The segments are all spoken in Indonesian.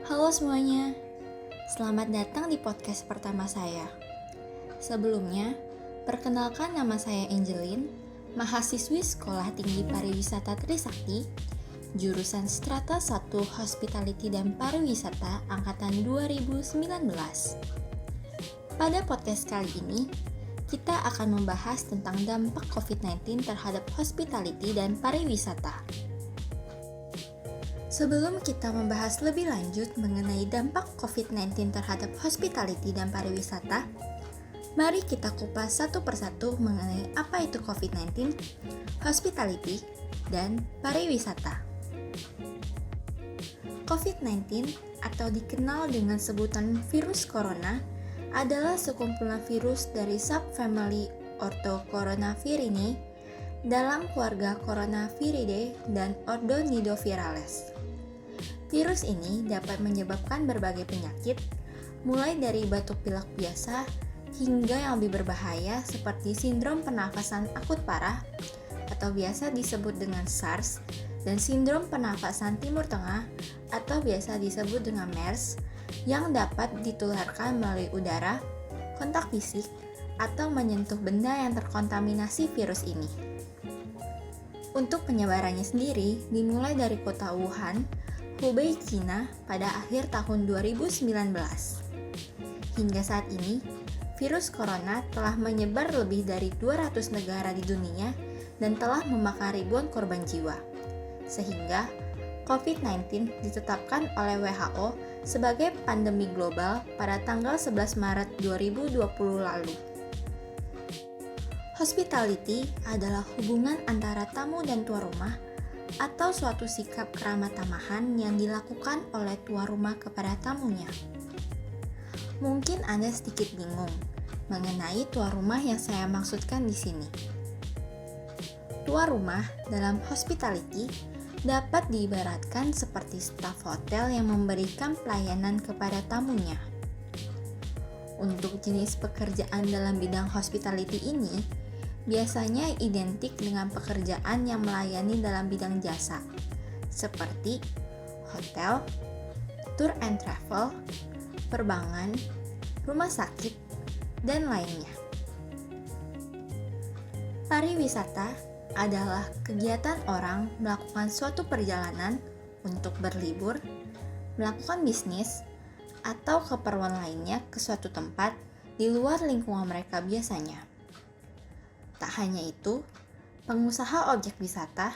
Halo semuanya, selamat datang di podcast pertama saya. Sebelumnya, perkenalkan nama saya Angelin, mahasiswi Sekolah Tinggi Pariwisata Trisakti, jurusan Strata 1 Hospitality dan Pariwisata Angkatan 2019. Pada podcast kali ini, kita akan membahas tentang dampak COVID-19 terhadap hospitality dan pariwisata. Sebelum kita membahas lebih lanjut mengenai dampak COVID-19 terhadap hospitality dan pariwisata, mari kita kupas satu persatu mengenai apa itu COVID-19, hospitality, dan pariwisata. COVID-19 atau dikenal dengan sebutan virus corona adalah sekumpulan virus dari subfamily Orthocoronavirinae dalam keluarga Coronaviridae dan ordo Nidovirales. Virus ini dapat menyebabkan berbagai penyakit, mulai dari batuk pilek biasa hingga yang lebih berbahaya seperti sindrom pernafasan akut parah atau biasa disebut dengan SARS dan sindrom pernafasan timur tengah atau biasa disebut dengan MERS yang dapat ditularkan melalui udara, kontak fisik, atau menyentuh benda yang terkontaminasi virus ini. Untuk penyebarannya sendiri dimulai dari kota Wuhan, Hubei, Cina pada akhir tahun 2019. Hingga saat ini, virus corona telah menyebar lebih dari 200 negara di dunia dan telah memakan ribuan korban jiwa. Sehingga COVID-19 ditetapkan oleh WHO sebagai pandemi global pada tanggal 11 Maret 2020 lalu. Hospitality adalah hubungan antara tamu dan tuan rumah atau suatu sikap keramah tamahan yang dilakukan oleh tuan rumah kepada tamunya. Mungkin Anda sedikit bingung mengenai tuan rumah yang saya maksudkan di sini. Tuan rumah dalam hospitality dapat diibaratkan seperti staf hotel yang memberikan pelayanan kepada tamunya. Untuk jenis pekerjaan dalam bidang hospitality ini biasanya identik dengan pekerjaan yang melayani dalam bidang jasa, seperti hotel, tour and travel, perbankan, rumah sakit, dan lainnya. Pariwisata adalah kegiatan orang melakukan suatu perjalanan untuk berlibur, melakukan bisnis, atau keperluan lainnya ke suatu tempat di luar lingkungan mereka biasanya. Tak hanya itu, pengusaha objek wisata,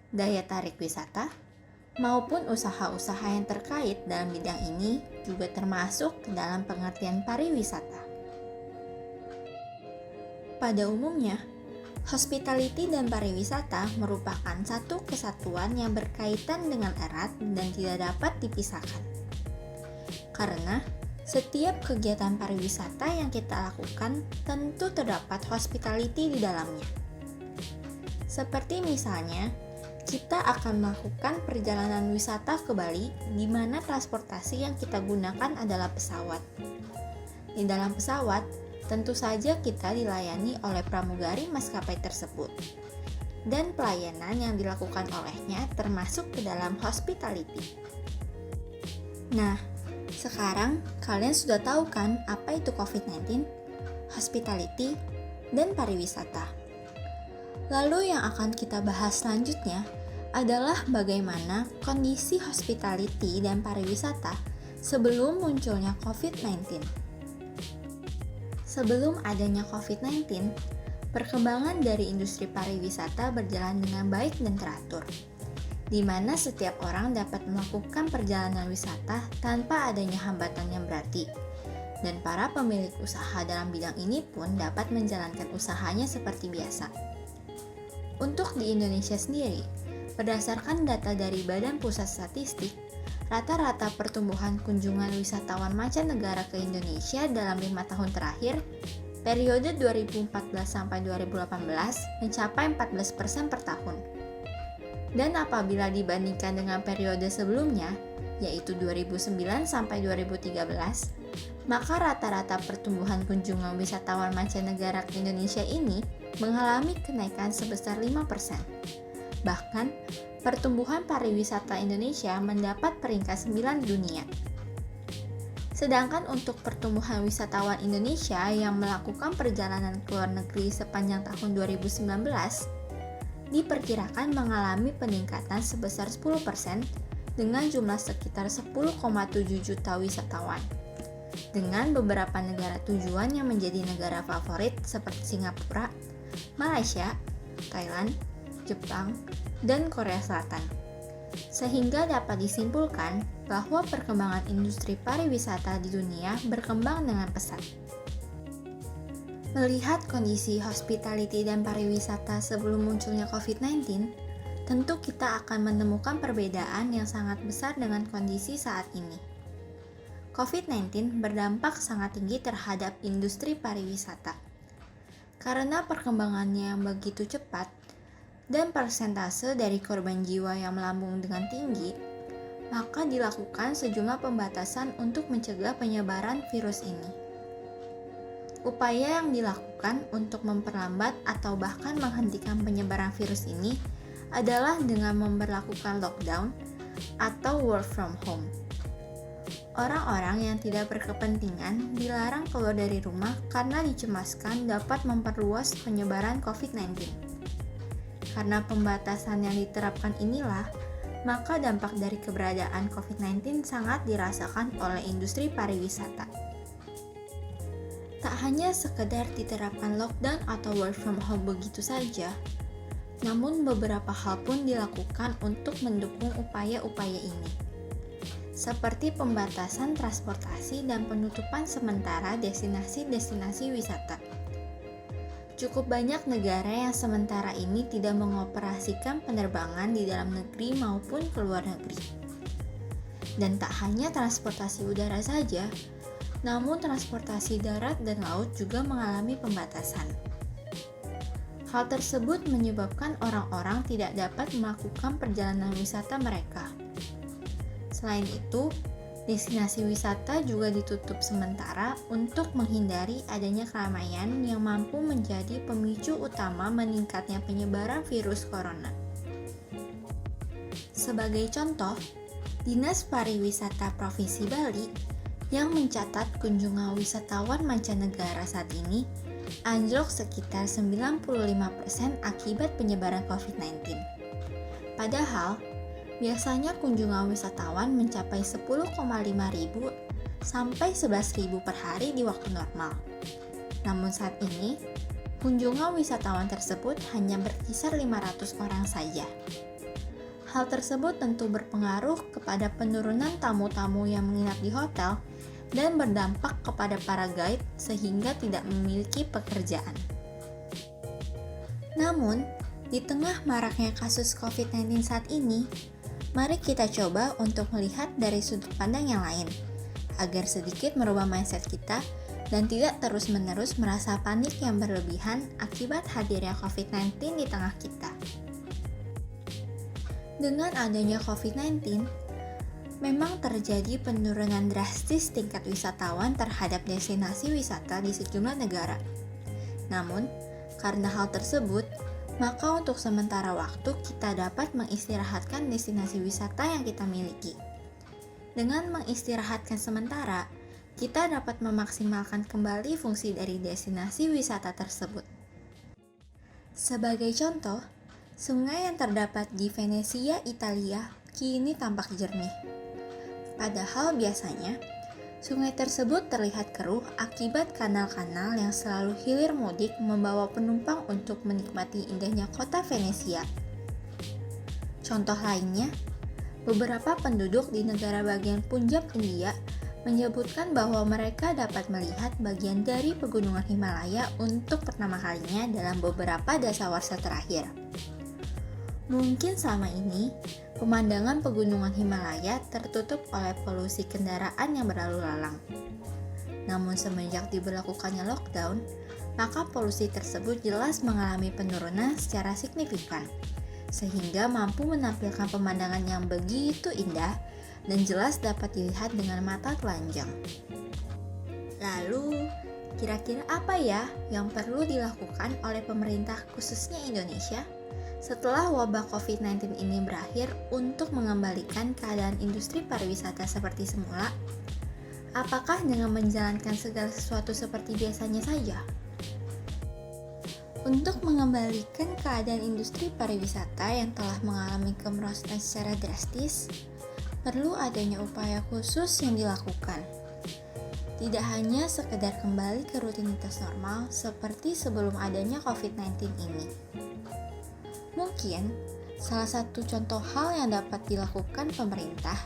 daya tarik wisata, maupun usaha-usaha yang terkait dalam bidang ini juga termasuk ke dalam pengertian pariwisata. Pada umumnya, hospitality dan pariwisata merupakan satu kesatuan yang berkaitan dengan erat dan tidak dapat dipisahkan. Karena setiap kegiatan pariwisata yang kita lakukan tentu terdapat hospitality di dalamnya. Seperti misalnya, kita akan melakukan perjalanan wisata ke Bali di mana transportasi yang kita gunakan adalah pesawat. Di dalam pesawat, tentu saja kita dilayani oleh pramugari maskapai tersebut. Dan pelayanan yang dilakukan olehnya termasuk ke dalam hospitality. Nah, sekarang kalian sudah tahu kan apa itu COVID-19, hospitality, dan pariwisata. Lalu yang akan kita bahas selanjutnya adalah bagaimana kondisi hospitality dan pariwisata sebelum munculnya COVID-19. Sebelum adanya COVID-19, perkembangan dari industri pariwisata berjalan dengan baik dan teratur, di mana setiap orang dapat melakukan perjalanan wisata tanpa adanya hambatan yang berarti. Dan para pemilik usaha dalam bidang ini pun dapat menjalankan usahanya seperti biasa. Untuk di Indonesia sendiri, berdasarkan data dari Badan Pusat Statistik, rata-rata pertumbuhan kunjungan wisatawan mancanegara ke Indonesia dalam 5 tahun terakhir, periode 2014 sampai 2018 mencapai 14% per tahun. Dan apabila dibandingkan dengan periode sebelumnya, yaitu 2009 sampai 2013, maka rata-rata pertumbuhan kunjungan wisatawan mancanegara ke Indonesia ini mengalami kenaikan sebesar 5%. Bahkan, pertumbuhan pariwisata Indonesia mendapat peringkat 9 dunia. Sedangkan untuk pertumbuhan wisatawan Indonesia yang melakukan perjalanan ke luar negeri sepanjang tahun 2019 diperkirakan mengalami peningkatan sebesar 10% dengan jumlah sekitar 10,7 juta wisatawan. Dengan beberapa negara tujuan yang menjadi negara favorit seperti Singapura, Malaysia, Thailand, Jepang, dan Korea Selatan. Sehingga dapat disimpulkan bahwa perkembangan industri pariwisata di dunia berkembang dengan pesat. Melihat kondisi hospitality dan pariwisata sebelum munculnya COVID-19, tentu kita akan menemukan perbedaan yang sangat besar dengan kondisi saat ini. COVID-19 berdampak sangat tinggi terhadap industri pariwisata. Karena perkembangannya yang begitu cepat, dan persentase dari korban jiwa yang melambung dengan tinggi, maka dilakukan sejumlah pembatasan untuk mencegah penyebaran virus ini. Upaya yang dilakukan untuk memperlambat atau bahkan menghentikan penyebaran virus ini adalah dengan memberlakukan lockdown atau work from home. Orang-orang yang tidak berkepentingan dilarang keluar dari rumah karena dicemaskan dapat memperluas penyebaran COVID-19. Karena pembatasan yang diterapkan inilah, maka dampak dari keberadaan COVID-19 sangat dirasakan oleh industri pariwisata. Tak hanya sekedar diterapkan lockdown atau work from home begitu saja, namun beberapa hal pun dilakukan untuk mendukung upaya-upaya ini. Seperti pembatasan transportasi dan penutupan sementara destinasi-destinasi wisata. Cukup banyak negara yang sementara ini tidak mengoperasikan penerbangan di dalam negeri maupun ke luar negeri. Dan tak hanya transportasi udara saja, namun transportasi darat dan laut juga mengalami pembatasan. Hal tersebut menyebabkan orang-orang tidak dapat melakukan perjalanan wisata mereka. Selain itu, destinasi wisata juga ditutup sementara untuk menghindari adanya keramaian yang mampu menjadi pemicu utama meningkatnya penyebaran virus corona. Sebagai contoh, Dinas Pariwisata Provinsi Bali yang mencatat kunjungan wisatawan mancanegara saat ini anjlok sekitar 95% akibat penyebaran COVID-19. Padahal, biasanya kunjungan wisatawan mencapai 10,5 ribu sampai 11 ribu per hari di waktu normal. Namun saat ini, kunjungan wisatawan tersebut hanya berkisar 500 orang saja. Hal tersebut tentu berpengaruh kepada penurunan tamu-tamu yang menginap di hotel dan berdampak kepada para guide sehingga tidak memiliki pekerjaan. Namun, di tengah maraknya kasus COVID-19 saat ini, mari kita coba untuk melihat dari sudut pandang yang lain, agar sedikit merubah mindset kita dan tidak terus-menerus merasa panik yang berlebihan akibat hadirnya COVID-19 di tengah kita. Dengan adanya COVID-19, memang terjadi penurunan drastis tingkat wisatawan terhadap destinasi wisata di sejumlah negara. Namun, karena hal tersebut, maka untuk sementara waktu kita dapat mengistirahatkan destinasi wisata yang kita miliki. Dengan mengistirahatkan sementara, kita dapat memaksimalkan kembali fungsi dari destinasi wisata tersebut. Sebagai contoh, sungai yang terdapat di Venesia, Italia, kini tampak jernih. Padahal biasanya, sungai tersebut terlihat keruh akibat kanal-kanal yang selalu hilir mudik membawa penumpang untuk menikmati indahnya kota Venesia. Contoh lainnya, beberapa penduduk di negara bagian Punjab, India, menyebutkan bahwa mereka dapat melihat bagian dari pegunungan Himalaya untuk pertama kalinya dalam beberapa dasawarsa terakhir. Mungkin selama ini, pemandangan pegunungan Himalaya tertutup oleh polusi kendaraan yang berlalu lalang. Namun semenjak diberlakukannya lockdown, maka polusi tersebut jelas mengalami penurunan secara signifikan, sehingga mampu menampilkan pemandangan yang begitu indah dan jelas dapat dilihat dengan mata telanjang. Lalu, kira-kira apa ya yang perlu dilakukan oleh pemerintah khususnya Indonesia Setelah wabah COVID-19 ini berakhir, untuk mengembalikan keadaan industri pariwisata seperti semula, apakah dengan menjalankan segala sesuatu seperti biasanya saja? Untuk mengembalikan keadaan industri pariwisata yang telah mengalami kemerosotan secara drastis, perlu adanya upaya khusus yang dilakukan. Tidak hanya sekedar kembali ke rutinitas normal seperti sebelum adanya COVID-19 ini. Mungkin, salah satu contoh hal yang dapat dilakukan pemerintah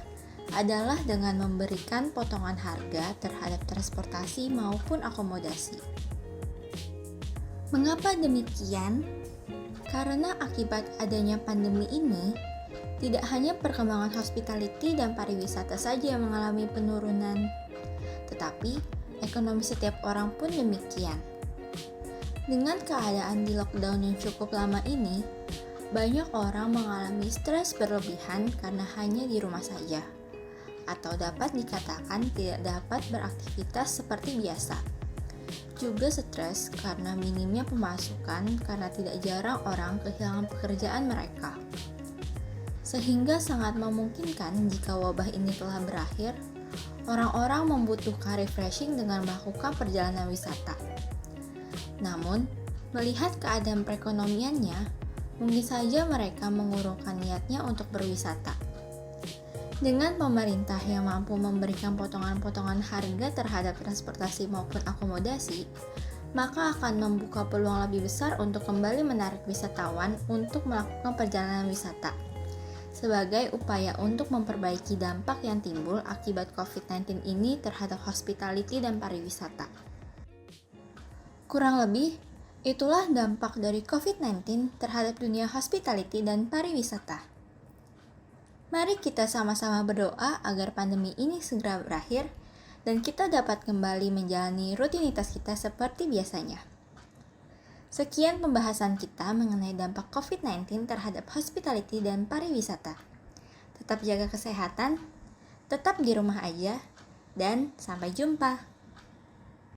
adalah dengan memberikan potongan harga terhadap transportasi maupun akomodasi. Mengapa demikian? Karena akibat adanya pandemi ini, tidak hanya perkembangan hospitality dan pariwisata saja yang mengalami penurunan, tetapi ekonomi setiap orang pun demikian. Dengan keadaan di lockdown yang cukup lama ini, banyak orang mengalami stres berlebihan karena hanya di rumah saja, atau dapat dikatakan tidak dapat beraktivitas seperti biasa. Juga stres karena minimnya pemasukan karena tidak jarang orang kehilangan pekerjaan mereka. Sehingga sangat memungkinkan jika wabah ini telah berakhir, orang-orang membutuhkan refreshing dengan melakukan perjalanan wisata. Namun, melihat keadaan perekonomiannya, mungkin saja mereka mengurungkan niatnya untuk berwisata. Dengan pemerintah yang mampu memberikan potongan-potongan harga terhadap transportasi maupun akomodasi, maka akan membuka peluang lebih besar untuk kembali menarik wisatawan untuk melakukan perjalanan wisata, sebagai upaya untuk memperbaiki dampak yang timbul akibat COVID-19 ini terhadap hospitality dan pariwisata. Kurang lebih, itulah dampak dari COVID-19 terhadap dunia hospitality dan pariwisata. Mari kita sama-sama berdoa agar pandemi ini segera berakhir dan kita dapat kembali menjalani rutinitas kita seperti biasanya. Sekian pembahasan kita mengenai dampak COVID-19 terhadap hospitality dan pariwisata. Tetap jaga kesehatan, tetap di rumah aja, dan sampai jumpa.